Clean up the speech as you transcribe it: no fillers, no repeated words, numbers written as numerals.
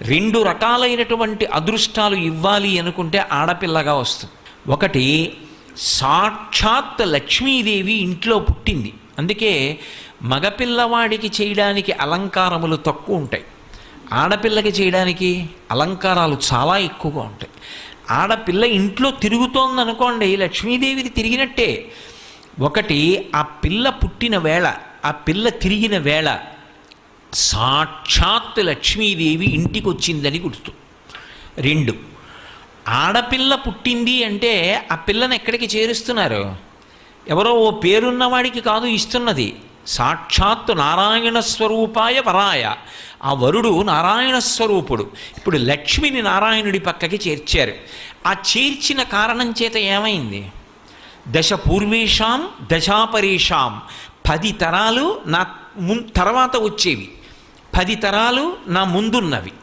రెండు రకాలైనటువంటి అదృష్టాలు ఇవ్వాలి అనుకుంటే ఆడపిల్లగా వస్తుంది. ఒకటి, సాక్షాత్ లక్ష్మీదేవి ఇంట్లో పుట్టింది. అందుకే మగపిల్లవాడికి చేయడానికి అలంకారములు తక్కువ ఉంటాయి, ఆడపిల్లకి చేయడానికి అలంకారాలు చాలా ఎక్కువగా ఉంటాయి. ఆడపిల్ల ఇంట్లో తిరుగుతోందనుకోండి, లక్ష్మీదేవిది తిరిగినట్టే. ఒకటి, ఆ పిల్ల పుట్టిన వేళ, ఆ పిల్ల తిరిగిన వేళ సాక్షాత్ లక్ష్మీదేవి ఇంటికి వచ్చిందని గుర్తు. రెండు, ఆడపిల్ల పుట్టింది అంటే ఆ పిల్లని ఎక్కడికి చేరుస్తున్నారు? ఎవరో ఓ పేరున్నవాడికి కాదు ఇస్తున్నది, సాక్షాత్తు నారాయణ స్వరూపాయ వరాయ. ఆ వరుడు నారాయణ స్వరూపుడు. ఇప్పుడు లక్ష్మిని నారాయణుడి పక్కకి చేర్చారు. ఆ చేర్చిన కారణం చేత ఏమైంది? దశ పూర్వేషాం దశాపరేషాం, 10 తరాలు నా తర్వాత వచ్చేవి, 10 తరాలు నా ముందున్నవి.